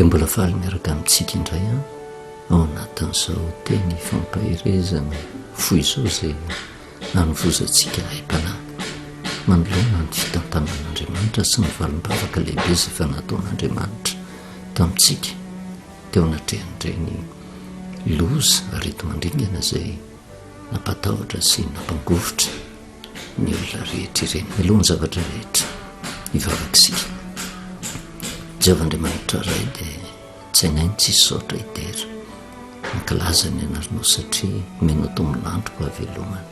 dia mbola faly miaraka amintsika indray a ao anatin'izao teny fampahirezana foy izao izay nanovozantsika haim-panahy manoloana ny fitantanan'Andriamanitra sy ny valim-bavaka lehibe izay efa nataon'Andriamanitra tamintsika teo anatrehan'ireny loza areti-mandringana izay nampatahotra sy nampangovotra ny olona rehetra ireny miloha ny zavatra rehetra hivavakisika. Jehovah-Andriamanitra ray dia tsy hainainy tsisy saotra hidera mankilaza ny anarino satria menao tomin'andro ho avelomana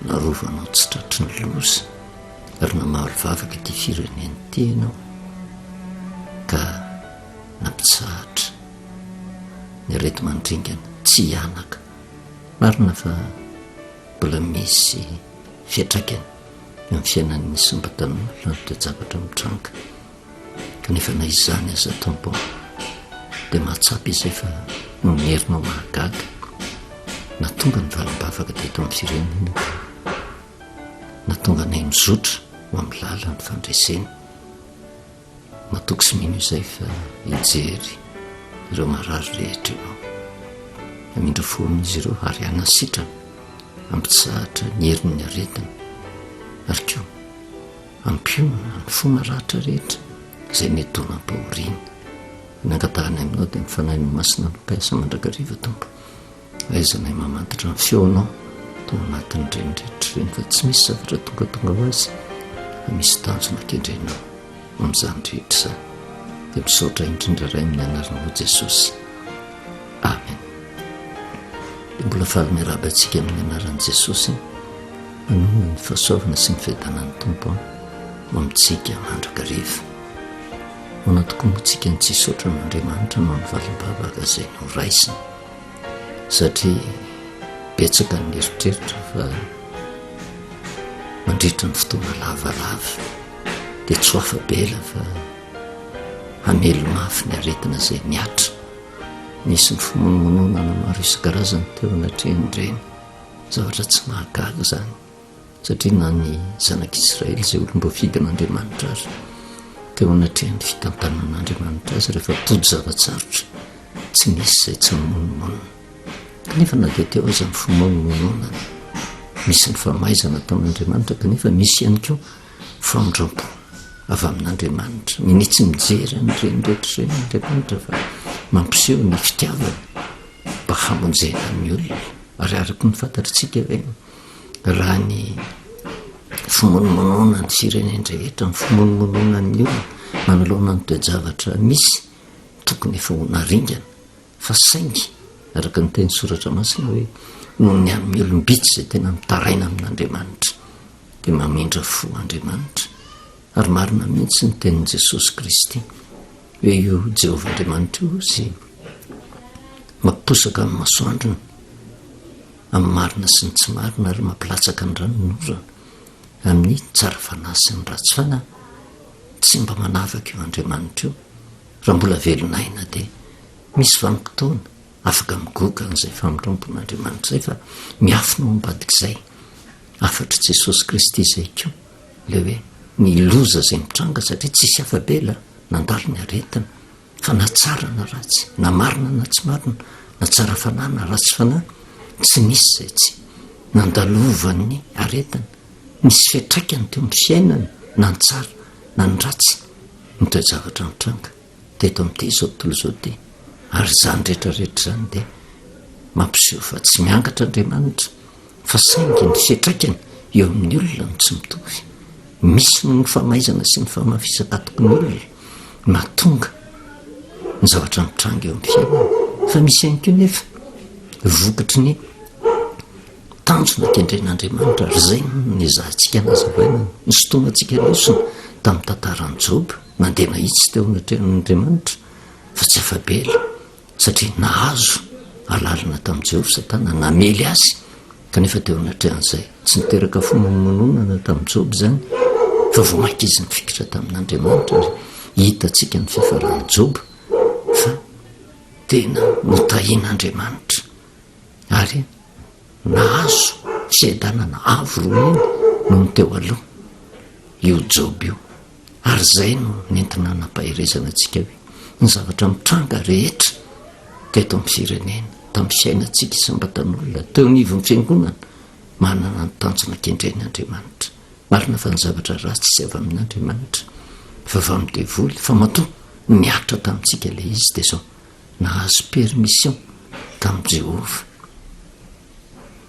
narovanao tsy tratry ny loza ary namaly vavaka ty fireneny tenao ka nampitsahatra ny areti-mandringana tsy hianaka marina fa mbola misy fiatraikany eo amin'ny fiainan'ny isam-batan'olona no dia zavatra mitranga kanefa na izany aza tampo dia mahatsapy izay fa nonerinao mahagaga na tonga ny valim-bavaka teto amin'ny firenena na tonga nay mizotra ho amin'ny lala ny fandreseny matoky sy mino izay fa hijery ireo marary rehetra ianao amindra foana izy ireo ary anasitrana ampitsahatra ny herin'ny aretina ary koa ampionana ny fo maratra rehetra izay netona ampahoriana nangatahany aminao dia mifanahy ny masina nokasa mandrakariva tompo aizanay mamantatra ny feonao to anatin'ny renidrehetra reny fa tsy misy zavatra tongatonga ho azy fa misy tanjona kendrenao amin'izany rehetra izany dia misaotra indrindra ray amin'ny anaranao Jesosy, amen. Dia mbola faly miarabantsika amin'ny anaran'i Jesosy manoma ny fahasoavana sy ny fiadanan'ny tompo ho amintsika mandrakariva ho natoko motsika ny tsy saotra n'Andriamanitra no ny valim-bavaka izay no raisina satria betsaka ny eritreritra fa mandritra ny fotoana lavalava dia tsy ho afabela fa hamelo mafy ny aretina izay niatra nisy ny fimonomononana maro isan-karazany teo anatrehan'ireny zavatra tsy mahagaga izany satria na ny zanak'Israely izay olom-boafidy an'Andriamanitra azy teo anatrehan'ny fitantanan'Andriamanitra azy rehefa tody zavatsarotra tsy nisy izay tsy mimonomonona kanefa na dia teo aza ny fimonomononana misy ny famaizana tamin'Andriamanitra kanefa misy ihany koa famondram-po avy amin'Andriamanitra minitsy mijery an'ireny rehetra ireny Andriamanitra fa mampiseho ny fitiavana mba hamonjena ny olona ary araka ny fantatritsika ve raha ny fimonomonona ny fireneny rehetra ny fimonomonona ny olona manoloana ny toe-javatra misy tokony efa ho naringana fa saingy araka ny teny soratra masina hoe noho ny amin'ny olombitsy izay tena mitaraina amin'Andriamanitra dia mamindra fo Andriamanitra ary marina mihitsy ny tenin'i Jesosy Kristy hoe io Jehovah-Andriamanitra io sy mampiposaka amin'ny masoandrony amin'ny marina sy ny tsy marina ary mampilatsaka ny ranonorana amin'ny tsara fanahy sy ny ratsy fanahy tsy mba manavaka io Andriamanitra io raha mbola velonaina dia misy vanim-potoana afaka migoka n'izay famondrampon'Andriamanitra izay fa miafina ao ambadik'izay afatra Jesosy Kristy izay koa le hoe ny loza izay mitranga satria tsisy afabela nandalo ny aretina fa na tsara na ratsy na marina na tsy marina na tsara fanahy na ratsy fanahy tsy nisy izay tsy nandalovan'ny aretina nisy fiatraikany teo amin'ny fiainany na ny tsara na ny ratsy ny toe-javatra mitranga teto amin'ity izao tontolo izao ty ary izany rehetrarehetra izany dia mampiseho fa tsy miangatra Andriamanitra fa saingy ny fiatraikany eo amin'ny olona no tsy mitovy misy no ny famaizana sy ny famafisakatoko ny olona mahatonga ny zavatra mitranga eo amin'ny fiainana fa misy ihany koa nefa vokatry ny tanjona kendren'Andriamanitra ary izay ny zahantsika nazavaina ny sotomantsika losona tamin'ny tantaran'i Job nandeha nahitsy teo anatrehan'Andriamanitra fa tsy afabela satria nahazo alalina tamin'i Jehovah Satana namely azy kanefa teo anatrehan'izay tsy niteraka fimonomononana tamin'i Job izany fa vomaika izy ny fikitra tamin'Andriamanitra ary hitantsika ny fiafaran'i Job fa tena notahian'Andriamanitra ary nahazo fiaidanana avo roa iny no ny teo aloha io Job io ary izay no nentina napahirezana antsika hoe ny zavatra mitranga rehetra teto amin'ny firenena tamin'ny fiainantsika isam-batan'olona teo anivon'ny fiangonana manana ny tanjona kendreny Andriamanitra. Marina fa ny zavatra ratsy sy avy amin'Andriamanitra fa avy amin'ny devoly fa matoa niatra tamintsika ilay izy dia zao nahazo permission tamin'i Jehova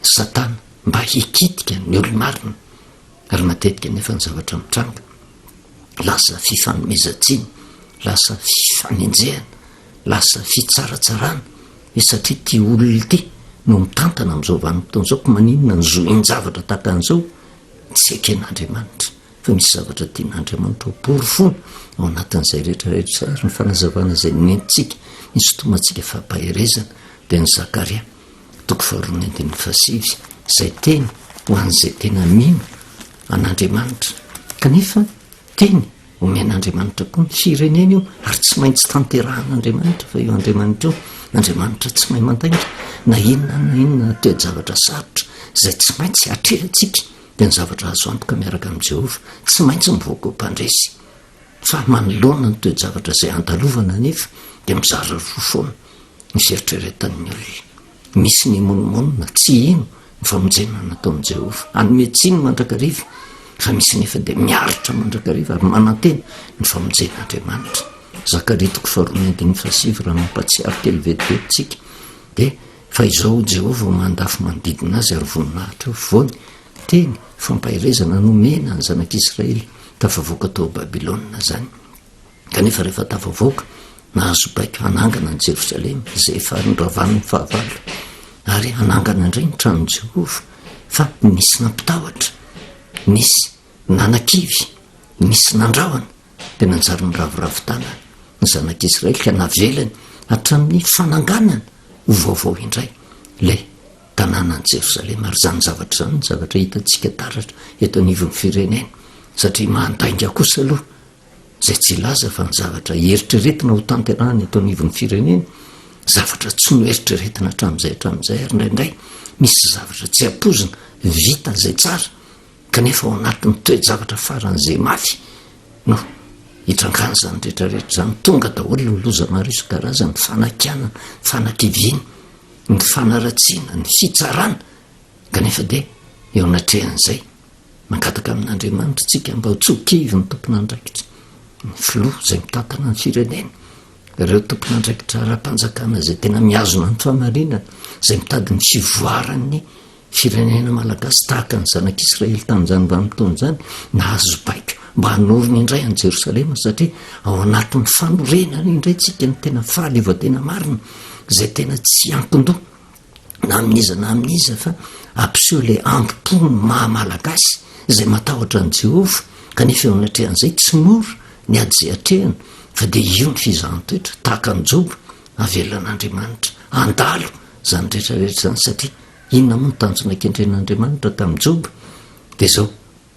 Satana mba hikitika ny olo-marina ary matetika nefa ny zavatra mitranga lasa fifanomezantsiny, lasa fifanenjehana, lasa fitsaratsarana satria ty olona ity no mitantana amin'izao vanim-potoana izao ko maninona ny zohin-javatra tahaka an'izao tsy eken'Andriamanitra fa misy zavatra tian'Andriamanitra ho porofony ao anatin'izay rehetrarehetra ary ny fanazavana izay nentsika ny sotomantsika fampaherezana dia ny Zakaria 4:7 izay teny ho an'izay tena mino an'Andriamanitra kanefa teny omen'Andriamanitra koa ny firenena io ary tsy maintsy tanterahan'Andriamanitra fa io Andriamanitra io Andriamanitra tsy mahay mandainga na inona toe-javatra sarotra izay tsy maintsy atrerantsika dia ny zavatra azo antoka miaraka amin'ny Jehova tsy maintsy mivoaka ho mpandresy fa manoloana ny toe-javatra izay andalovana nefa dia mizara roa foana ny fieritreretan'ny olona. Misy ny monomonina tsy ino ny famonjena natao amin'i Jehova hanome tsiny mandrakariva fa misy nefa dia miaritra mandrakariva ary manantena ny famonjen'Andriamanitra. Zakaria 4:7 raha mampatsiaro kely vetivety dia fa izao Jehova mandafy manodidina azy ary voninahitra voany teny fampaherezana nomena ny zanak'Israely tafavoaka tao Babilôna zany. Kanefa rehefa tafavoaka nahazo baika hanangana ny Jerosalema izay efa noravan'ny fahavalo ary hanangana indray ny tranon'i Jehova fa nisy nampitahotra, nisy nanakivy, nisy nandrahona dia nanjary niraviravitana ny zanak'Israely ka navelany hatramin'ny fananganana ho vaovao indray ilay tanànan'i Jerosalema ary zany zavatra zany ny zavatra hitantsika taratra eto anivon'ny firenena satria mandainga kosa aloha izay tsy laza fa ny zavatra eritreretina ho tanterahana eto anivon'ny firenena zavatra tsy no eritreretina hatramin'izay ary indraindray misy zavatra tsy apozina vita izay tsara kanefa ao anatin'ny toe-javatra faran'izay mafy no hitrangana zany rehetrarehetra zany tonga daholo ny loza maro isan-karazany fanakiana, fanakiviana, ny fanaratsiana, ny fitsarana kanefa dia eo anatrehan'izay mangataka amin'Andriamanitra tsika mba ho tsokivy ny tompon'andraikitra ny filoha izay mitantana ny firenena ireo tompon'andraikitra ara-panjakana izay tena miazona ny fahamarinana izay mitady ny fivoaran'ny firenena malagasy tahaka ny zanak'Israely tamin'izany vanim-potoana zany nahazo baika mba hanorina indray any Jerosalema satria ao anatin'ny fanorenana indray tsika ny tena fahaleovan-tena marina izay tena tsy ankin-doha na amin'iza fa ampiseho ilay ambom-pony mahamalagasy izay matahotra ny Jehova kanefa eo anatrehan'izay tsy mora ny ady izay atrehana fa dia io ny fizahan-toetra tahaka ny Jobo avelan'Andriamanitra andalo zany rehetrarehetra zany satria inona moa ny tanjona kendren'Andriamanitra tamin'ny Jobo dia zao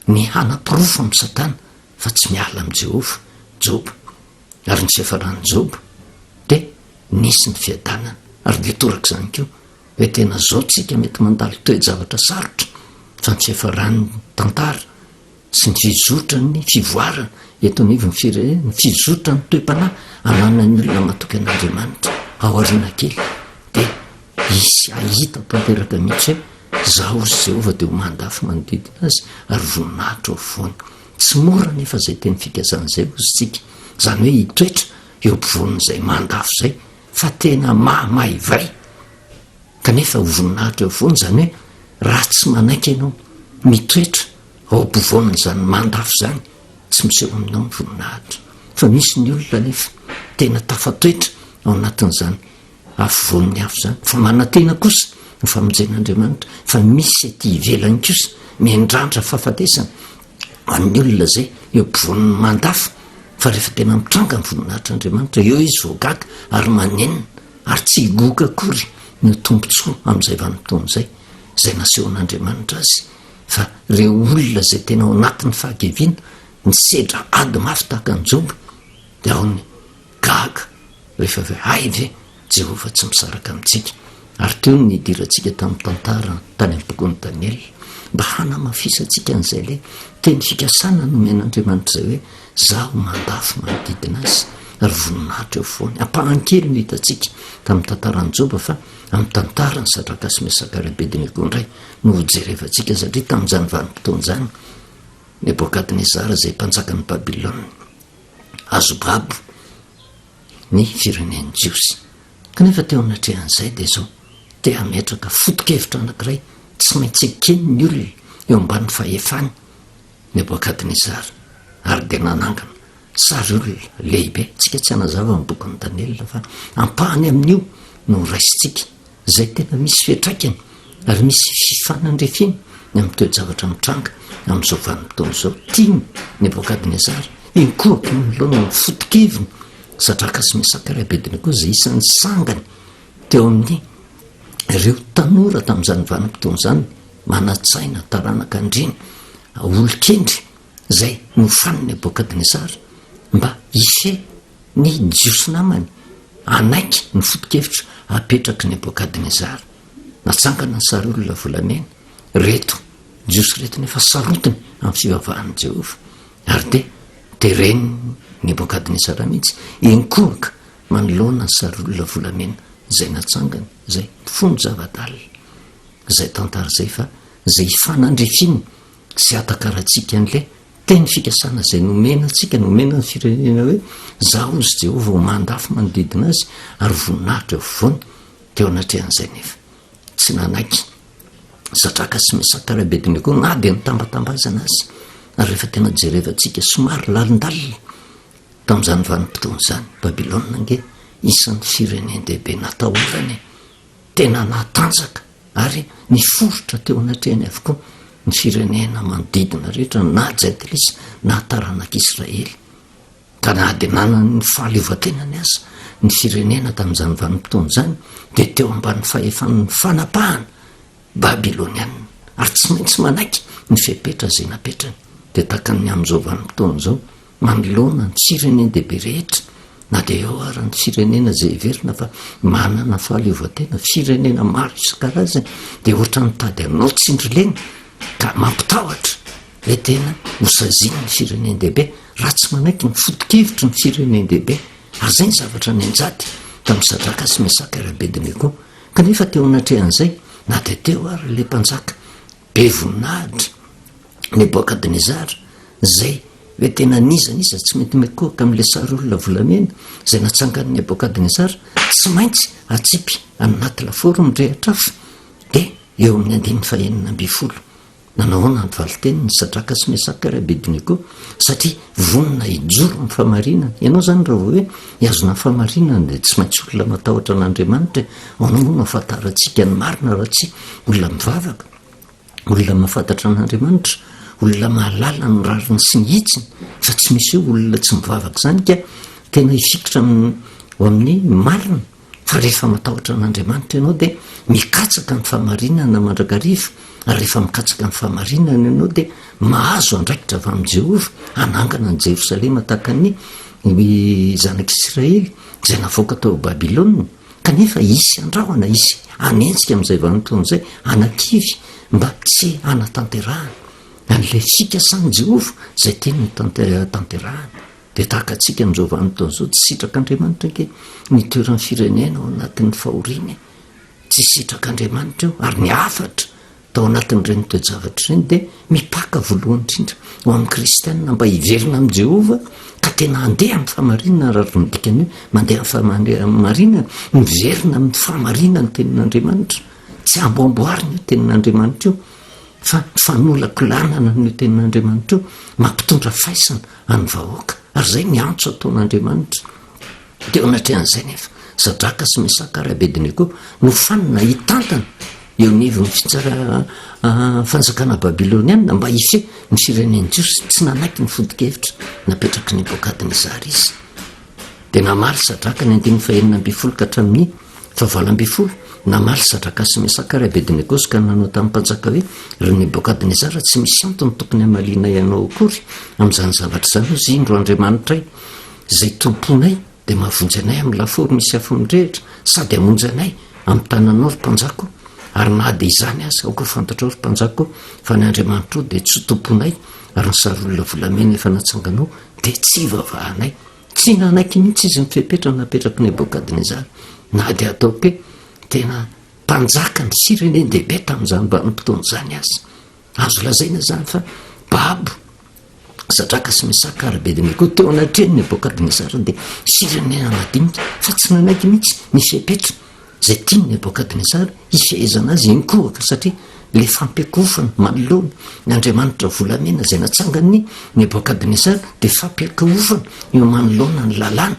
ny hanapirofo amin'ny Satana fa tsy miala amin'ny Jehova Jobo ary ny fiafaran'ny Jobo dia nisy ny fiadanana ary dia toraka izany koa hoe tena zao tsika mety mandalo toe-javatra sarotra fa ny fiafaran'ny tantara sy ny fizotrany fivoarana eto anivon'ny firenena ny fizotrany toe-panahy ananan'ny olona matoky an'Andriamanitra ao ariana kely dia isy ahita tanteraka mihitsy hoe zaho ry Jehova dia ho mandafy manodidina azy ary voninahitra ao voany tsy mora nefa izay teny fikazan'izay ozy tsika zany hoe hitoetra eo ampovoan'izay mandafy izay fa tena mahamay kanefa ho voninahitra eo voany zany hoe raha tsy manaiky ianao mitoetra ao ampovoan'izany mandafy zany tsy miseho aminao ny voninahitra fa misy ny olona nefa tena tafatoetra ao anatin'izany afovoan'ny afo zany fa manantena kosa ny famonjen'Andriamanitra fa misy aty ivelany kosa miandrandra fahafatesana amin'ny olona zay eo ampovoan'ny mandafy fa rehefa tena mitranga ny voninahitr'Andriamanitra eo izy voagaga ary manenina ary tsy higoka akory ny tombontsoa amin'izay vanim-potoana izay nasehon'Andriamanitra azy fa ireo olona zay tena ao anatin'ny fahakeviana ny sedra ady mafy tahaka ny Jobo dia ao ny gaga rehefa ve hay ve Jehova tsy misaraka amintsika ary teo ny idirantsika tamin'ny tantara tany amin'ny bokon'ny Daniel mba hanamafisantsika an'izay le teny fikasana nomen'Andriamanitra izay hoe zaho mandafy manodidina azy ary voninahitra eo foany ampahankely no hitatsika tamin'ny tantarany joba fa amin'ny tantarany Sadrakasy Mesaka ary Abednego indray no jerevantsika satria tamin'izany vanim-potoana izany Nebokadnezara izay mpanjakany Babilôna azo babo ny firenen'ny Jiosy kanefa teo anatrehan'izay dia zao te hametraka foto-kevitra anankiray tsy maintsy ekeny ny olona eo amban'ny fahefany Nebokadnezara ary dia nanangana sary olona lehibe tsika tsy hanazava amin'ny bokin'ny Daniela fa ampahany amin'io no raisitsika izay tena misy fiatraikany ary misy fifanandrefiny ny amin'ny toe-javatra mitranga amin'izao vanim-potoana izao tiany Nebokadnezara inkohaka miloana ny foto-keviny Sadrakasy Mesaka ary Abednego izay isan'ny sangany teo amin'ny ireo tanora tamin'izany vanim-potoana izany manatsaina taranaka andriny olo-kendry izay nofany Nebokadnezara mba ife ny jiosy namany anaiky ny foto-kevitra apetraky Nebokadnezara natsangana ny sary olona volamena reto jiosy reto nefa sarotiny amin'ny fivavahan'i Jehova ary dia tereny Nebokadnezara mihitsy inkohaka manoloana ny sary olona volamena izay natsangana izay fony zavadalina izay tantara izay fa izay ifanandrefiny sy atakaratsika an'ilay teny fikasana izay nomena antsika nomena ny firenena hoe zaho izy Jehova ho mandafy manodidina azy ary voninahitra eo foany teo anatrehan'izay nefa tsy nanaiky Sadrakasy Mesaka ary Abednego na dia nitambatambazana azy ary rehefa tena jerevantsika somary lalindalina tamin'izany vanim-potoana izany Babilôna nge isan'ny firenendehibe natahorany tena natanjaka ary ny forotra teo anatrehany avokoa ny firenena manodidina rehetra na Jaitilisa na taranak'Israely ka na dia nanany ny fahaleovantenany aza ny firenena tamin'izany vanim-potoana izany dia teo ambany fahefan'ny fanapahana Babilôniana ary tsy maintsy manaiky ny fiapetra izay napetrany dia takany amin'izao vanim-potoana izao manoloana ny firenendehibe rehetra na dia eo ary ny firenena izay heverina fa manana fahaleovantena firenena maro isan-karazany dia ohatra nitady anao tsindrilena ka mampitahotra le tena hosazina ny firenendehibe raha tsy manaiky ny foto-kevitra ny firenendehibe ary izay ny zavatra ny anjady tamin'ny Sadrakasy Mesaka ary Abednego kanefa teo anatrehan'izay na dia teo ary le mpanjaka be voninahitra Nebokadnezara izay hoe tena nizaniza tsy mety mekohaka amin'ilay sary olona volamena izay natsangany Nebokadnezara tsy maintsy atsipy anaty laforo mirehatra afa dia eo amin'ny 540 nanahoana ny valiteny ny Sadrakasy Mesaka ary Abednego satria vonina ijoro ny famarinana ianao zany raha hoe hiazona ny famarinana dia tsy maintsy olona matahotra an'Andriamanitra ao no mahafantarantsika ny marina raha tsy olona mivavaka olona mahafantatra an'Andriamanitra olona mahalala ny rariny sy ny hitsiny fa tsy misy hoe olona tsy mivavaka izany ka tena hifikitra ao amin'ny marina fa rehefa matahotra an'Andriamanitra ianao dia mikatsaka ny famarinana mandrakariva ary rehefa mikatsaka ny famarinana ianao dia mahazo andraikitra avy amin'i Jehova anangana ny Jerosalema tahaka ny zanak'Israely izay navoaka tao Babilôna kanefa isy andrahona isy anentsika amin'izay vanim-potoana izay anakivy mba tsy anatanterahana an'ilay fikasan'i Jehova izay teny ny tanterahana dia tahaka antsika amin'izao vanim-potoana izao tsy sitrak'Andriamanitra ke nitoeran'ny firenena ao anatin'ny fahoriana tsy sitrak'Andriamanitra eo ary ny afatra tao anatin'ireny toe-javatra ireny dia mipaka voalohany indrindra ho amin'ny kristianina mba hiverina amin'i Jehova ka tena handeha amin'ny famarinana raha midikany hoe mandeha amin'ny famarinana miverina amin'ny famarinana ny tenin'Andriamanitra tsy amboamboarina io tenin'Andriamanitra io fa fanolakolanana ny tenin'Andriamanitra io mampitondra faisana any vahoaka ary izay ny antso ataon'Andriamanitra teo anatrehan'izay nefa Sadrakasy Mesaka ary Abednego no fanina hitantana eo nivon'ny fitsara fanjakana Babilôniana mba ife ny firenen'ny Jiosy tsy nanaiky ny foto-kevitra napetraky Nebokadnezara izy dia namaly Sadraka ny 540 ka hatramin'ny 7 namaly Sadrakasy Mesaka ary Abednego ka nanao tamin'ny mpanjaka hoe ry Nebokadnezara tsy misy antony tokony hamaliana ianao akory amin'izany zavatra izany ozy indro Andriamanitray izay tomponay dia mahavonjy anay amin'ny laforo misy afo mirehitra sady hamonjy anay amin'ny tananao ry mpanjako ary na dia izany aza aoko fantatrao ry mpanjako fa ny Andriamanitra dia tsy tomponay ary ny sary olona volamena efa natsanganao dia tsy hivavahanay tsy nanaiky mihitsy izy mifepetra napetraky Nebokadnezara na dia ataoko hoe tena mpanjaka ny sirenendehibe tamin'izany vanim-potoan'izany azy. Azo lazaina zany fa babo Sadraka sy Mesaka ary Abednego teo anatreny Nebokadnezara dia sirenena madinika fa tsy nanaiky mihitsy nifepetra zay tiany Nebokadnezara ifehezana azy inkohaka satria le fampiakofana manoloana ny Andriamanitra volamena zay natsangany Nebokadnezara dia fampiakofana io manoloana ny lalàna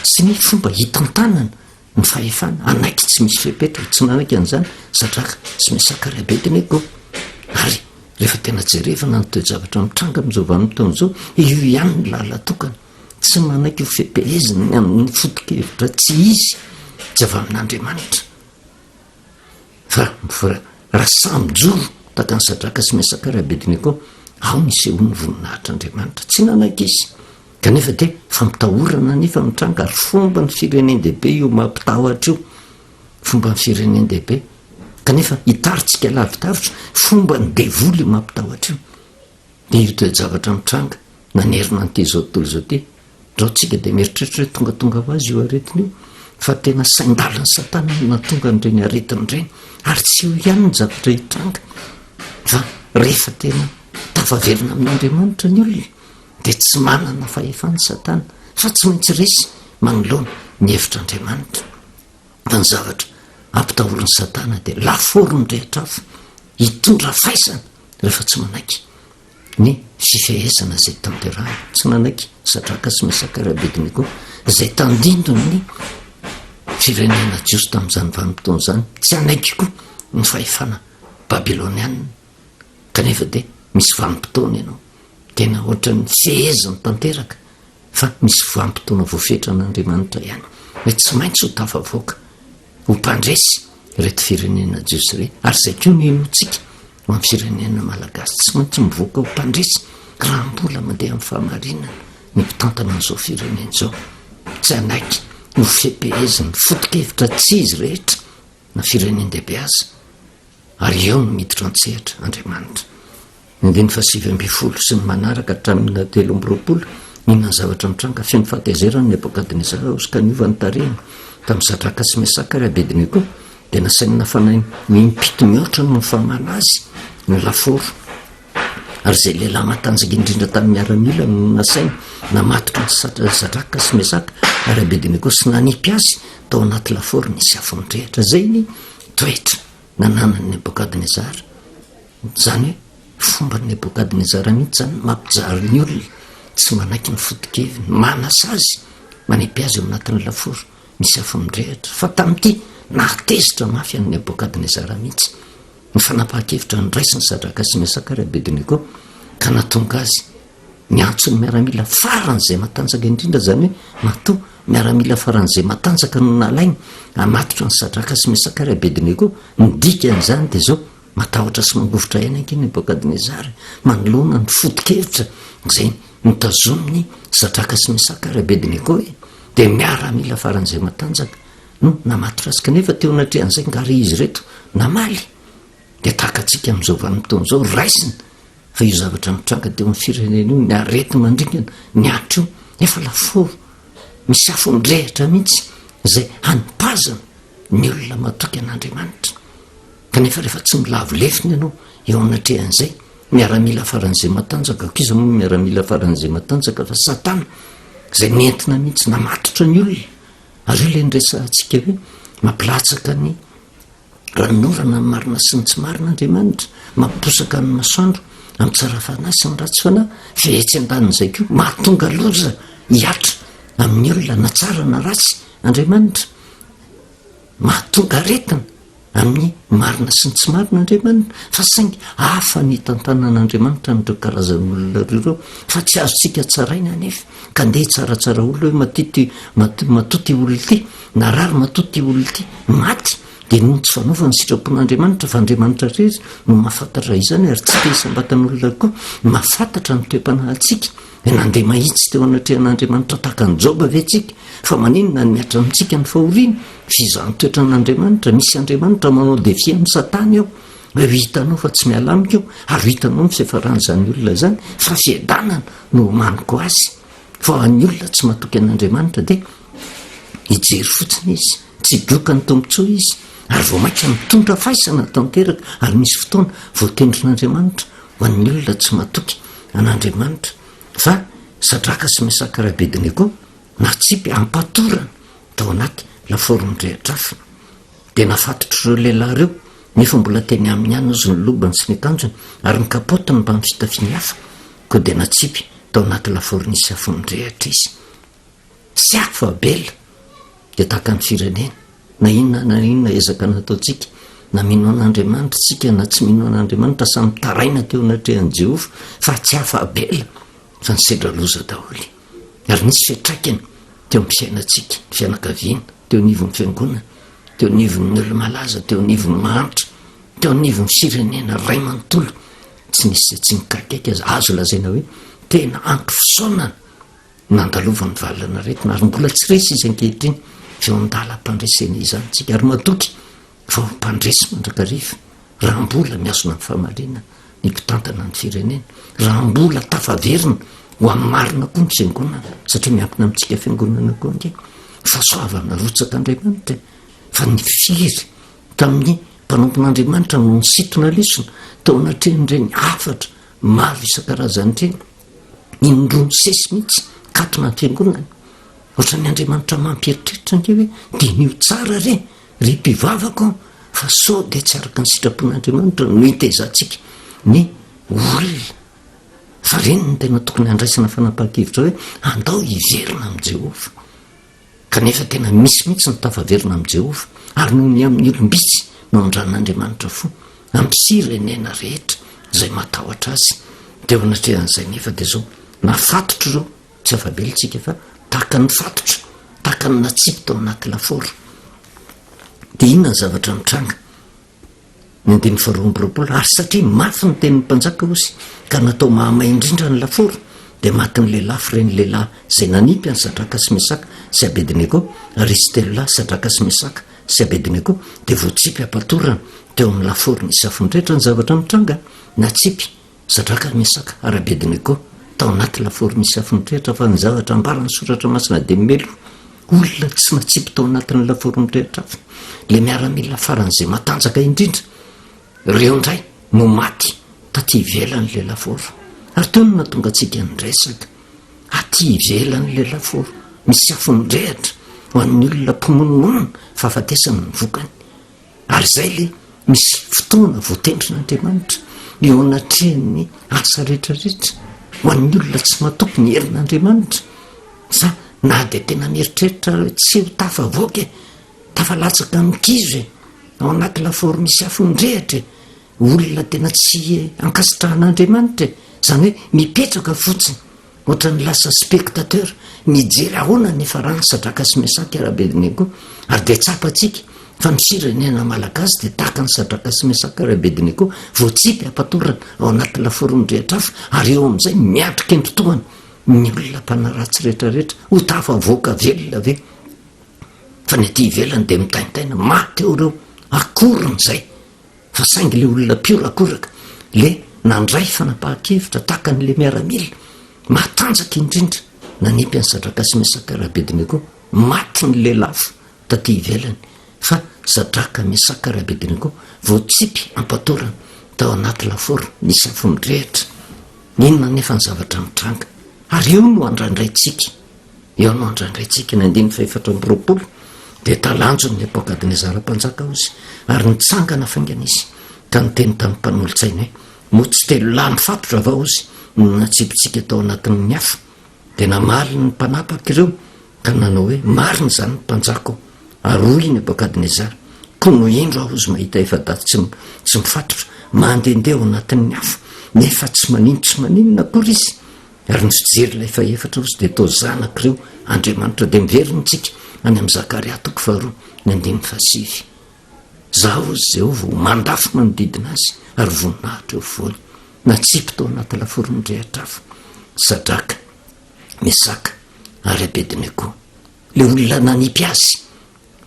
sy ny fomba hitantanana ny fahefana anaiky tsy misy fepetra tsy nanaiky an'izany Sadraka sy Mesaka ary Abednego. Ary rehefa tena jerevana ny toe-javatra mitranga amin'izao vanim-potoana izao io ihany ny lala tokana tsy manaiky ho fepehezina amin'ny foto-kevitra tsy izy tsy avy amin'Andriamanitra fa raha samy joro taka ny Sadraka sy Mesaka ary Abednego ao nisehoany voninahitr'Andriamanitra tsy nanaiky izy kanefa dia famitahorana nefa mitranga ary fomba ny firenendehibe io mampitahotra io fomba ny firenendehibe kanefa hitaritsika lavitavitra fomba ny devoly io mampitahotra io dia io toe-javatra mitranga nanerina nyty zao tontolo zao ty raotsika dia mieritreritra hoe tongatonga ho azy io aretiny io fa tena saindalan'ny Satana natonga n'ireny aretiny ireny ary tsy io ihany ny zavatra hitranga fa rehefa tena tafaverina amin'Andriamanitra ny olona dia tsy manana fahefany Satana fa tsy maintsy resy manoloana ny hevitr'Andriamanitra fa ny zavatra ampitahorin'ny Satana dia laforony rehetra afo hitondra faisana rehefa tsy manaiky ny fifehezana zay tanterahana tsy nanaiky Sadraka sy Mesaka ary Abednego zay tandindony firenena jiosy tamin'izany vanim-potoana izany tsy anaiky koa ny fahefana babiloniana kanefa dia misy vanim-potoana ianao tena ohatra ny fehezany tanteraka fa misy vanim-potoana voafetran'Andriamanitra ihany hoe tsy maintsy ho tafavoaka ho mpandresy reto firenena jiosy re ary zay koa ny inotsika ho amin'ny firenena malagasy tsy maintsy mivoaka ho mpandresy raha mbola mandeha amin'ny fahamarinana ny mpitantana an'izao firenena izao tsy anaiky ho fepehezany foto-kevitra tsy izy rehetra na firenendehibe azy ary eo no miditra an-tsehatra Andriamanitra. Ny 7 sy ny manaraka hatramin'ny 13 inona ny zavatra mitranga feno fahatezerany Nebokadnezara osika niova ny tarehiny tamin'ny Sadraka sy Mesaka ary Abednego dia nasainy nafanainy mimpito mihoatra no famana azy ny laforo ary zay lehilahy matanjaka indrindra tamin'ny miaramila no nasainy namatotra ny Sadraka sy Mesaka ary Abednego sy nanipy azy tao anaty laforo nisy afo midrehitra zay ny toetra nananany Nebokadnezara zany hoe fomba ny Nebokadnezara mihitsy zany mampijary ny olona tsy manaiky ny foto-keviny manasa azy manipy azy eo anatin'ny laforo misy afo midrehitra fa tamin'ity nahatezitra mafy an'ny Nebokadnezara mihitsy ny fanapahan-kevitra niraisy ny Sadraka sy Mesaka ary Abednego ka natonga azy niantso ny miaramila faran'izay matanjaka indrindra zany hoe matoa miaramila faran'izay matanjaka no nalainy amatotra ny Sadraka sy Mesaka ary Abednego nidika an'izany dia zao matahotra sy mangovotra aina anky Nebokadnezara manoloana ny foto-kevitra zay nitazominy Sadraka sy Mesaka ary Abednego dia miaramila faran'izay matanjaka no namatotra azy kanefa teo anatrehan'izay ngary izy reto namaly dia tahakatsika amin'izao vanim-potoana izao raisina fa io zavatra mitranga teo amin'ny firenena io ny arety mandringana ny atra io efa laforo misy afo midrehitra mihitsy zay hanipazana ny olona matoky an'Andriamanitra kanefa rehefa tsy milavo lefiny ianao eo anatrehan'izay miaramila faran'izay matanjaka koiza moa miaramila faran'izay matanjaka fa Satana zay nentina mihitsy namatotra ny olona ary io le nresantsika hoe mampilatsaka ny ranorana ny marina sy ny tsy marina Andriamanitra mamposaka ny masoandro amin'ny tsara fanahy sy ny ratsy fanahy fehetsy an-daniny zay koa mahatonga loza hiatra amin'ny olona na tsara na ratsy Andriamanitra mahatonga aretina amin'ny marina sy ny tsy marina Andriamanitra fa saingy hafa ny tantanan'Andriamanitra n'ireo karazan'olona reo fa tsy azontsika tsaraina nefa ka ndeha tsaratsara olona hoe matoty olona ity na rary matoty olona ity maty dia noho tsy fanaova ny sitrapon'Andriamanitra fa Andriamanitra rery no mahafantatra izany ary tsika isambatan'olona koa mahafantatra ny toe-panahantsika hoe nandeha mahitsy teo anatrehan'Andriamanitra tahaka ny Joba ve tsika fa maninona ny miatra amintsika ny fahoriana fizany toetran'Andriamanitra misy Andriamanitra manao defia amin'ny Satana eo hoe hitanao fa tsy miala amiko eo ary hitanao ny fiafaran'izany olona zany fa fiadanana no omaniko azy fa ny olona tsy mahatoky an'andriamanitra dia hijery fotsiny izy, tsy doka ny tombontsoa izy, ary vao mainka mitondra faisana tanteraka, ary misy fotoana voatendrin'andriamanitra ho an'ny olona tsy mahatoky an'andriamanitra. Fa Sadraka sy Mesaka ary Abednego natsipy ampatorana tao anaty lafaoro mirehitra-afo. Dia nafatotry ireo lehilahy ireo, nefa mbola teny amin'ny ihany izy ny lobany sy ny akanjony, ary ny kapotiny mba ny fitafiany hafa, koa dia natsipy tao anaty lafaoro nisy afo mirehitra izy. Sy hafa bela dia tahaka ny firenena, na inona ezaka nataontsika, na mino an'Andriamanitra tsika na tsy mino an'Andriamanitra, samy taraina teo anatrehan'i Jehovah, fa tsy hafa bela fa ny sedra loza daholo. Ary nisy fiatraikany teo amin'ny fiainantsika, ny fianakaviana, teo anivon'ny fiangonana, teo anivon'ny olo-malaza, teo anivon'ny mahantra, teo anivon'ny firenena ray manontolo. Tsy nisy tsy nikakaiky azo lazaina hoe tena andro fisaonana nandalovan'ny valana retina, ary mbola tsy resy izy ankehitriny feo andala mpandresena izany tsika, ary matoky fa ho mpandresy mandrakariva raha mbola miazona amin'ny fahamarinana ny mpitantana ny firenena, raha mbola tafaverina ho amin'ny marina koa ny fiangonana, satria miampina amintsika fiangonana koa nge fahasoavana rotsak'Andriamanitra. Fa ny firy tamin'ny mpanompon'Andriamanitra no nisitona lesona tao anatrehan'ireny afatra maro isan-karazany ireny, indroa ny sesy mihitsy katona ny fiangonana. Ohatra ny Andriamanitra mampieritreritra nge hoe dinio tsara re mpivavako, fa sao dia tsy araka ny sitrapon'Andriamanitra no hitezantsika ny olona. Fa reny ny tena tokony handraisana fanapahan-kevitra hoe andao hiverina amin'ny Jehovah. Kanefa tena misy mihitsy ny tafaverina amin'ny Jehovah, ary noho ny amin'ny olombitsy no andran'Andriamanitra fo amin'ny firenena rehetra izay matahotra azy. Dia ho anatrehan'izay nefa dia zao nafatotra ireo, tsy afabelitsika fa tahaka ny fatotra, tahaka ny natsipy tao anaty lafaoro. Dia inona ny zavatra mitranga? Ny 2:22, ary satria mafy ny tenin'ny mpanjaka ozy ka natao mahamay indrindra ny lafaoro, dia maty ny lehilahy fireny lehilahy izay nanipy any Sadraka sy Mesaka sy Abednego, ary izy telo Sadraka sy Mesaka sy Abednego dia voatsipy ampatorana teo amin'ny lafaoro nisy afo mirehitra. Ny zavatra mitranga, natsipy Sadraka, Mesaka ary Abednego tao anaty lafaoro misy afo mirehitra. Fa ny zavatra ambarany soratra masina dia melo olona tsy natsipy tao anatin'ny lafaoro mirehitra afo, le miaramila faran'izay matanjaka indrindra, ireo indray no maty taty ivelan'le lafaoro. Ary teo no natonga antsika nyresaka aty ivelan'le lafaoro misy afo mirehitra ho an'ny olona mpimonomonona fa afatesany ny vokany. Ary izay le misy fotoana voatendrin'Andriamanitra eo anatrehan'ny asa rehetrarehetra ho an'ny olona tsy mahatoky ny herin'Andriamanitra. Sa na dia tena mieritreritra tsy ho tafavoaka, tafalatsaka mikizo ao anaty lafaoro misy afo mirehitra, olona tena tsy ankasitrahan'Andriamanitra, izany hoe mipetraka fotsiny ohatra ny lasa spectateur, mijery ahoana nefa rany Sadraka sy Mesaka ary Abednego. Ary dia tsapantsika fa ny firenena malagasy dia tahaka ny Sadraka sy Mesaka ary Abednego, voatsipy ampatorana ao anaty lafaoro mirehitra afo, ary eo amin'izay miatrika endrotoana ny olona mpanaratsy rehetrarehetra ho tafavoaka velona ve. Fa ny aty ivelany dia mitaintaina maty eo ireo akoron'izay, fa saingy le olona piorakoraka le nandray fanapahan-kevitra tahaka n'le miaramila matanjaka indrindra nanipy any Sadraka sy Mesaka ary Abednego, maty ny lelafo taty ivelany. Fa Sadraka, Mesaka ary Abednego voatsipy ampatorana tao anaty lafaoro nisy afo mirehitra. Inona nefa ny zavatra mitranga? Ary eo no andraindraitsika, eo no andraindraitsika. Ny 2:24 dia talanjo ny Nebokadnezara mpanjaka ozy, ary nitsangana faingana izy ka niteny tamin'ny mpanolotsaina hoe mo tsy telo lahy mifatotra va ozy no natsipitsika tao anatin'ny afo. Dia namaly ny mpanapaka ireo ka nanao hoe marina izany ny mpanjako, ary hoy Nebokadnezara, koa no indro aho ozy mahita efa daty tsy mifatotra mandehandeha ao anatin'ny afo, nefa tsy maninona akory izy. Ary nisy jery ilay faefatra ozy dia tao zanak'ireo Andriamanitra. Dia miverinitsika any amin'ny Zakaria 2:7. Zaho ozy Jehovah ho mandafy manodidina azy ary voninahitra eo foany. Natsipy tao anaty lafaoro mirehitra afo Sadraka, Mesaka ary Abednego. Le olona nanipy azy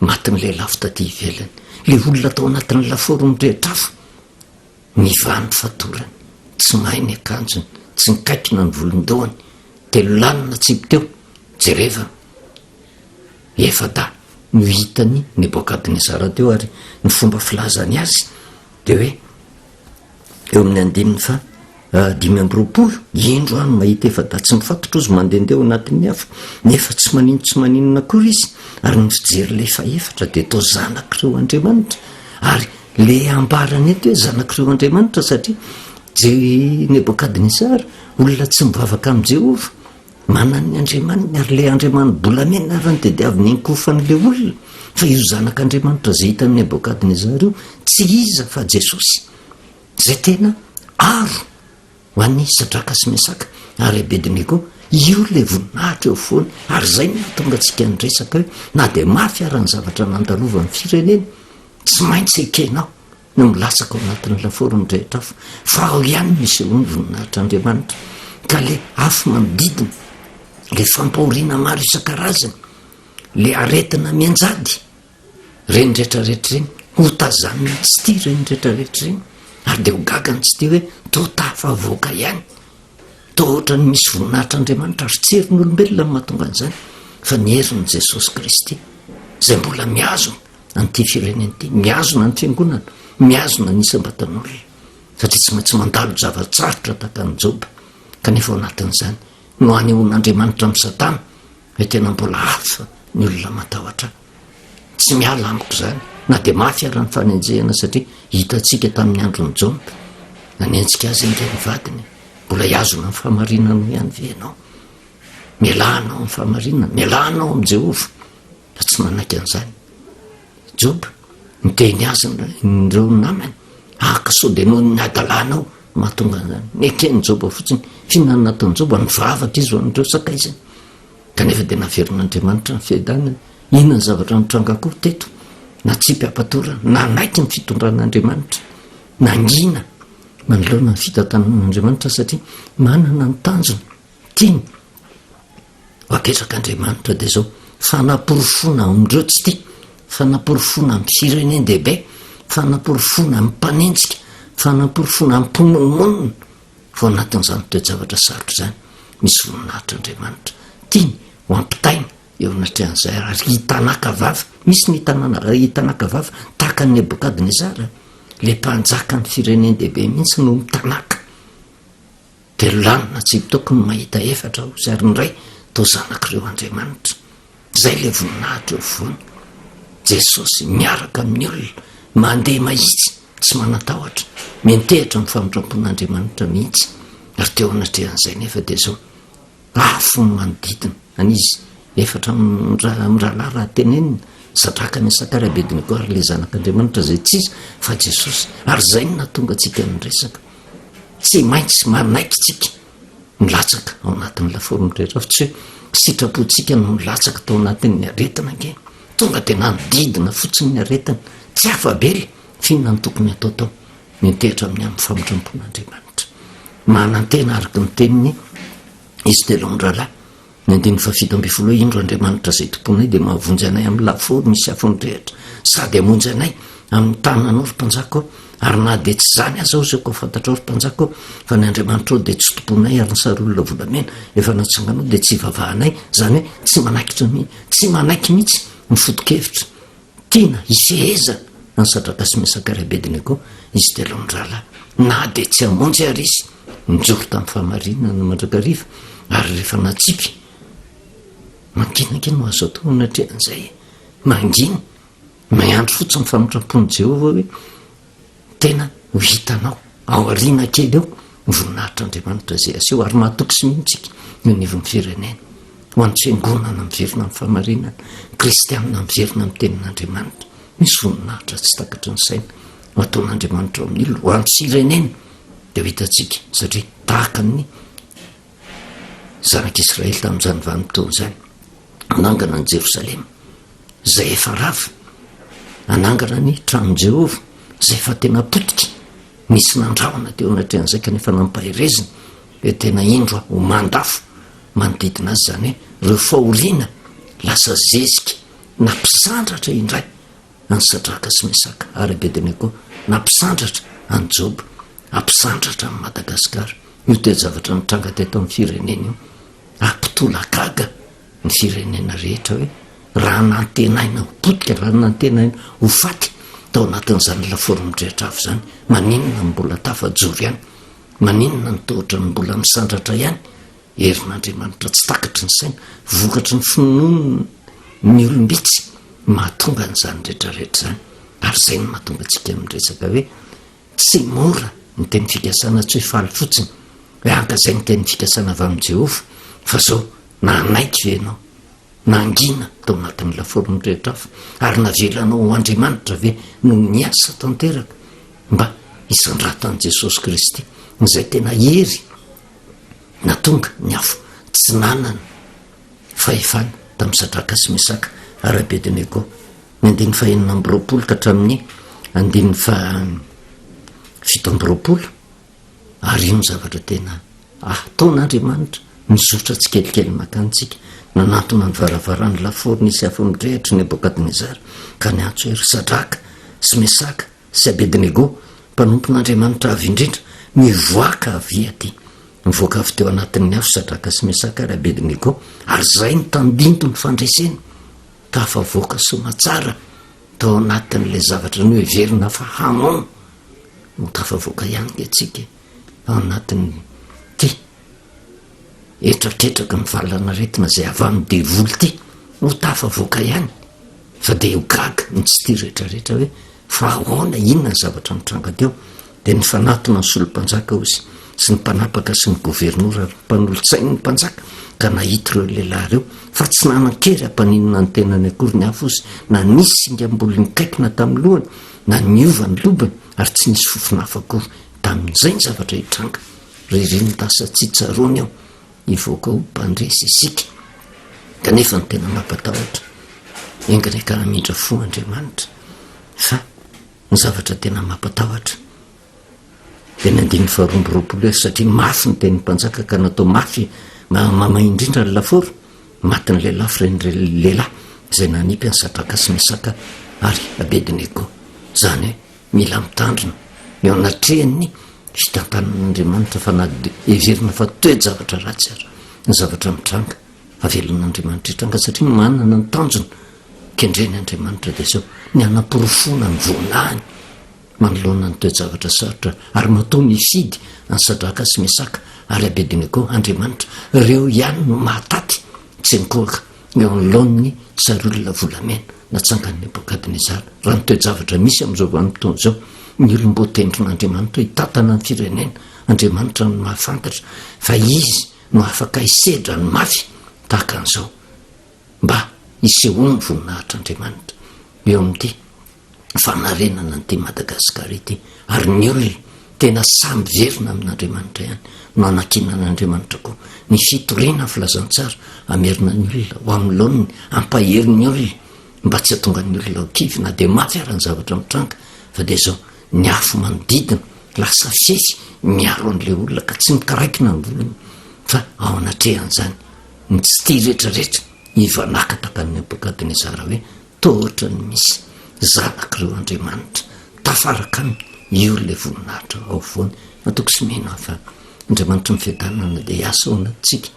maty ny lelafo taty ivelany. Le olona tao anatin'ny lafaoro mirehitra afo nivany fatorany, tsy mahay ny akanjony, tsy nikaikina ny volondohany, telo lanina tsipy teo jereva efa da no hitany Nebokadnezara teo ary ny fomba filazany azy de hoe eo amin'ny andininy fa 5 indro any mahita efa da tsy mifatotra ozy mandehandeo anatin'ny hafa nefa tsy maninona akory izy ary ny fijery le faefatra de tao zanak'ireo Andriamanitra ary le ambarany eto hoe zanak'ireo Andriamanitra satria Nebokadnezara olona tsy mivavaka amin'ny Jehova manany Andriamaniny ary le Andriamaniny bolamena arany de avy ninkofan'le olona fa io zanak'Andriamanitra zay hitany Nebokadnezara io tsy iza fa Jesosy zay tena aro ho an'ny Sadraka sy Mesaka ary Abednego io le voninahitra eo foana ary zay nahatonga antsika nyresaka hoe na de mafy arany zavatra nandalova ny firenena tsy maintsy ekenao no milasaka ao anatin'ny laforony rehetra fa ao ihany misy eo ny voninahitr'Andriamanitra ka le afo manodidina le fampahoriana maro isan-karazany le aretina mianjady reny rehetrarehetra reny ho tazanina tsy tia reny rehetrarehetra reny ary de ho gagany tsy tia hoe to tafavoaka ihany to ohatra ny misy voninahitr'Andriamanitra ary tsy herin'olombelona ny mahatonga an'izany fa ny herin'i Jesosy Kristy zay mbola miazona an'ity fireneny ity miazona ny fiangonana miazona ny isam-batan'olona satria tsy maintsy mandalo zavatsarotra tahaka ny Joba kanefa ao anatin'izany no anehoan'Andriamanitra amin'ny Satana hoe tena mbola hafa ny olona matahotra tsy miala amiko zany na de mafy ara ny fanenjehana satria hitantsika tamin'ny androny Joba nanentsika azy indray ny vadiny mbola iazona amin'ny fahamarinana ihany ve ianao mialanao amin'ny fahamarinana mialanao amin'ny Jehova fa tsy manaiky an'izany Joba miteny azy ireo namany aka sao de no ny adalanao mahatonga an'izany nekeny Joba fotsiny fihinanana ataon'ny Joba nivavatra izy ho an'ireo sakaizany kanefa de naverin'Andriamanitra ny fiadanana inona ny zavatra nitrangako teto na tsy mpiapatorana na naiky ny fitondran'Andriamanitra nangina manoloana ny fitantanan'Andriamanitra satria manana ny tanjona tiany hoaketrak'Andriamanitra de zao fanaporofona amin'ireo tsy tia fanaporofona amin'ny fireneny dehibe fanaporofona amin'ny mpanenjika fanaporofona amin'ny mpimonomonina fa anatin'izany toe-javatra sarotra zany misy voninahitr'Andriamanitra tiany ho ampitaina eo anatrehan'izay ary hitanaka vava misy ny hitanaka vava tahaka ny Nebokadnezara le mpanjaka ny fireneny dehibe mihitsy no mitanaka de lanina tsy tokony mahita efatra ozy ary nyray to zanak'ireo Andriamanitra zay le voninahitra eo foana Jesosy miaraka amin'ny olona mandeha mahitsy tsy manatahotra mentehitra ny famindrampon'Andriamanitra mihitsy ary teo anatrehan'izay nefa de zao afo ny manodidina anizy efatra mirahalahy raha tenenina Sadraka Mesaka ary Abednego ary le zanak'Andriamanitra zay tsisy fa Jesosy ary zay no nahatonga antsika nyresaka tsy maintsy manaiky tsika milatsaka ao anatin'ny laforony rehetra fa tsy hoe sitrapontsika no milatsaka tao anatin'ny aretina nge tonga de nanodidina fotsiny ny aretina tsy afabely finona ny tokony atao tao mitehitra amin'ny amin'ny famindrampon'Andriamanitra manantena araka ny teniny izy telo amin'ny rahalahy ny andiny fa 7 indro Andriamanitra zay tomponay de mahavonjy anay amin'ny lafory misy afony rehetra sady hamonjy anay amin'ny tananao ry mpanjaka ao ary na de tsy zany aza ao zay koa fantatra ao ry mpanjaka ao fa ny Andriamanitra ao de tsy tomponay ary ny sary olona volamena efa natsanganao de tsy vavahanay zany hoe tsy manaikitra tsy manaiky mihitsy ny fotokevitra tiana iseheza ny Sadraka sy Mesaka ary Abednego izy telo amin'ny rahalahy na de tsy hamonjy ary izy mijoro tamin'ny fahamarinana ny mandrakariva ary rehefa natsipy manginakiny ho azo atao natrehan'izay manginy mahandro fotsiny ny famindrampon'i Jehova hoe tena ho hitanao ao ariana kely eo voninahitr'Andriamanitra zay aseho ary mahatoky sy mihitsika eo nivon'ny firenena ho an'ny fiangonana miverina amin'ny fahamarinana kristianina miverina amin'ny tenin'Andriamanitra misy voninahitra tsy takatry ny saina ho ataon'Andriamanitra ao amin'ny olona ho an'ny firenena de ho hitantsika satria tahaka ny zanak'Israely tamin'izany vanim-potoana zany anangana ny Jerosalema zay efa rava anangana ny tranon'i Jehova zay efa tena potika misy nandraona teo anatrehan'izay kanefa nampahirezina hoe tena indro ho mandafo manodidina azy zany hoe reo fahoriana lasa zezika nampisandratra indray any Sadraka sy Mesaka ary Abednego nampisandratra any Joba ampisandratra amin'ny Madagasikara io toe zavatra nitranga teto amin'ny firenena io tolagaga ny firenena rehetra hoe raha nantenaina ho potika raha nantenaina ho faty tao anatin'izany laforomidrehetra avy zany maninona ny mbola tafajory ihany maninona ny tohatra ny mbola misandratra ihany herin'andriamanitra tsy takatry ny saina vokatry ny finono ny olombitsy mahatonga n'izany rehetrarehetra zany ary zay no mahatonga antsika amin'resaka hoe tsy mora ny teny fikasana tsy hoe faly fotsiny hoe ankazay ny teny fikasana avy amin'i Jehova fa zao na anaiky ve ianao na angina tao anatin'ny laforony rehetra afa ary navelanao ho Andriamanitra ve no miasa tanteraka mba hisandratan' Jesosy Kristy izay tena hery natonga ny afo tsy nanana fahefana tamin'ny Sadraka sy Mesaka ary Abednego ny andiny fahenina amby roapolo ka hatramin'ny andiny fito amby roapolo ary io ny zavatra tena ataon'Andriamanitra nizotra tsy kelikely makantsika nanatona ny varavarany laforony sy afo midrehitra Nebokadnezara ka ny antso hery Sadraka sy Mesaka sy Abednego mpanompon'Andriamanitra avy indrindra mivoaka avy aty mivoaka avy teo anatin'ny afo Sadraka sy Mesaka ary Abednego ary zay ny tandinto ny fandraiseny ka afavoaka somatsara tao anatin'le zavatra ny heverina fa hamono no tafavoaka ihany ke tsika ao anatin'ny ty etraketraka ny valana retina zay avy amin'ny devoly ty no tafavoaka ihany fa de ho gaga ny tsy ty rehetrarehetra hoe fa ahoana inona ny zavatra mitranga teo de ny fanatona ny solompanjaka ozy sy ny mpanapaka sy ny governora ary mpanolotsainy ny mpanjaka ka nahita ireo lehilahy reo fa tsy nanan-kery hampaninona ny tenany akory ny afo izy na nisy singamboly ny kaikina tamin'ny lohany na niova ny lobany ary tsy nisy fofonafa akory tamin'izay ny zavatra hitranga ririny tasa tsy tsarony ao ivoaka ho mpandresy isika kanefa ny tena mampatahotra engany karamindra fo Andriamanitra fa ny zavatra tena mampatahotra de ny andiny faharomby roapolo satria mafy ny teny mpanjaka ka natao mafy mamay indrindra ny laforo maty ny lehilahy firen'ny lehilahy izay nanipy ny Sadraka sy Mesaka ary Abednego zany hoe mila mitandrina eo anatrehany fitantanan'Andriamanitra fa na heverina fa toe-javatra ratsy ary ny zavatra mitranga avelon'Andriamanitra hitranga satria manana ny tanjona kendreny Andriamanitra de zao ny anaporofona ny voninahiny manoloana ny toe-javatra sarotra ary matoa mifidy ny Sadraka sy Mesaka ary Abednego Andriamanitra reo ihany no mahataty tsy mikoaka eo anoloan'ny tsarolona volamena natsangan'ny Nebokadnezara raha ny toe-javatra misy amin'izao vanim-potoana zao ny olombotendrin'Andriamanitra hitatana ny firenena Andriamanitra no mahafantatra fa izy no afaka hisedra ny mafy tahaka an'izao mba hisehoany voninahitr'Andriamanitra eo amin'ity fanarenana n'ity Madagasikara ity ary ny olona tena samby verina amin'Andriamanitra ihany no anakinan'Andriamanitra koa ny fitoriana filazantsara amerina ny olona ho amin'ny laoniny ampaherin'ny olona mba tsy hatonga ny olona ho kivy na de mafy ara ny zavatra mitranga fa de zao ny afo manodidina lasa fefy miaro an'le olona ka tsy mikaraikina ny volony fa ao anatrehan'izany ny tsy ty rehetrarehetra ivanaka takan'ny Nebokadnezara hoe tohatra ny misy zanak'ireo Andriamanitra tafaraka aminy io le voninahitra ao foany matoko sy mino afa Andriamanitra mifiadanana de hiasa ao anatsika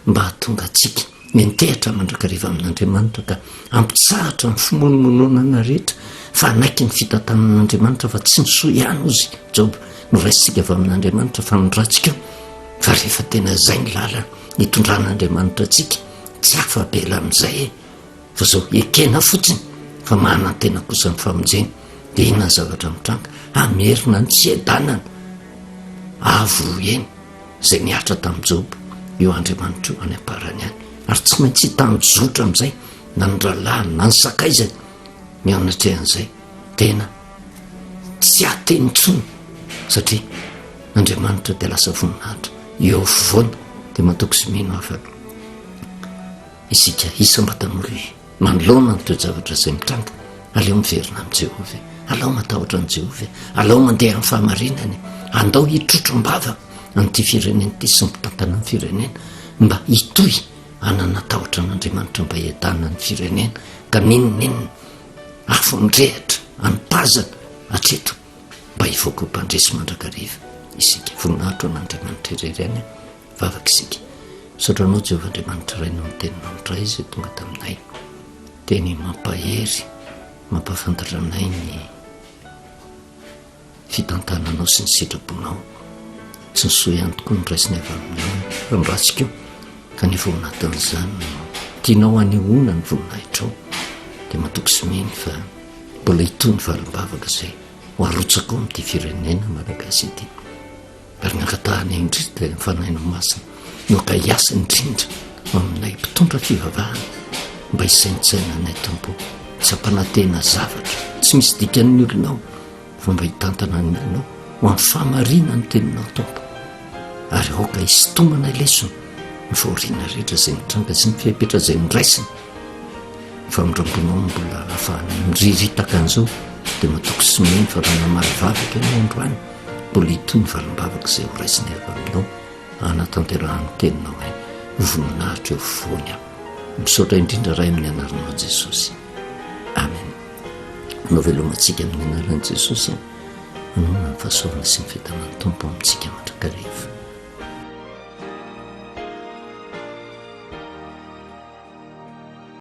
mba hatonga atsika mentehatra mandrakariva amin'Andriamanitra ka ampitsahatra ny fimonomononana rehetra fa anaiky ny fitantanan'Andriamanitra fa tsy nysoa ihany ozy Job no raisitsika avy amin'Andriamanitra fa niratsika eo fa rehefa tena zay ny lalana hitondran'Andriamanitra atsika tsy afabela amin'izay fa zao ekena fotsiny fa mahana tena kosa ny famonjeny de inona ny zavatra mitranga amerina ny tsy edanana avo eny zay niatra tamin'ny Job eo Andriamanitra io any amparany any ary tsy maintsy hitanjotra amin'izay na ny ralahany na ny sakaizany ny anatrehan'izay tena tsy atenitsony satria Andriamanitra de lasa voninahitra eo foana de matoko sy mino afa isika isambatan'olona manoloana ny toe-javatra zay mitranga aleo miverina amin'i Jehova alao matahotra an' Jehova alao mandeha amin'ny fahamarinany andao hitrotrom-bava an'ity firenena ity sy mitantana ny firenena mba hitohy ananatahotra an'Andriamanitra mba hiadana ny firenena ka ninonina afo mirehatra anipazana atreto mba hivoaka ho mpandresy mandrakariva isika voninahitra an'Andriamanitra irery any vavaka isika sotranao jehovahandriamanitra rainao ny teninao mitray izy tonga taminay teny mampahery mampafantatra anay ny fitantananao sy ny sitraponao tsy ny soa ihany tokoa ny raisiny avy aminao randratsika io kanefa ho anatin'izany tianao anehoana ny voninahitrao dia matoky sy miny fa mbola hitoy ny valim-bavaka izay ho arotsaka ao amin'ity firenena malagasy ity ary miankatahana indrindra dia mifanainao masina no ka hiasa indrindra aminay mpitondra fivavahana mba hisaintsaina anay tompo tsy ampanantena zavatra tsy misy dikan'ny olonao fa mba hitantana ny olonao ho amin'ny fahamarina ny teninao tompo ary aoka hisitomana lesona ny faoriana rehetra izay mitranga sy ny fiapetra izay niraisina fa mirambonao mbola ahafahana miriritaka an'izao dia matoky sy miny fa raha namaly vavaka ianao androany mbola hitoy ny valim-bavaka izay ho raisiny avy aminao anatanterahany teninao any voninahitra eo foany aho misaotra indrindra ray amin'ny anaranao Jesosy amen. Anao velomantsika amin'ny anaran'i Jesosy anao na ny fahasoavana sy ny fitanan'ny tompo amintsika mandrakariva.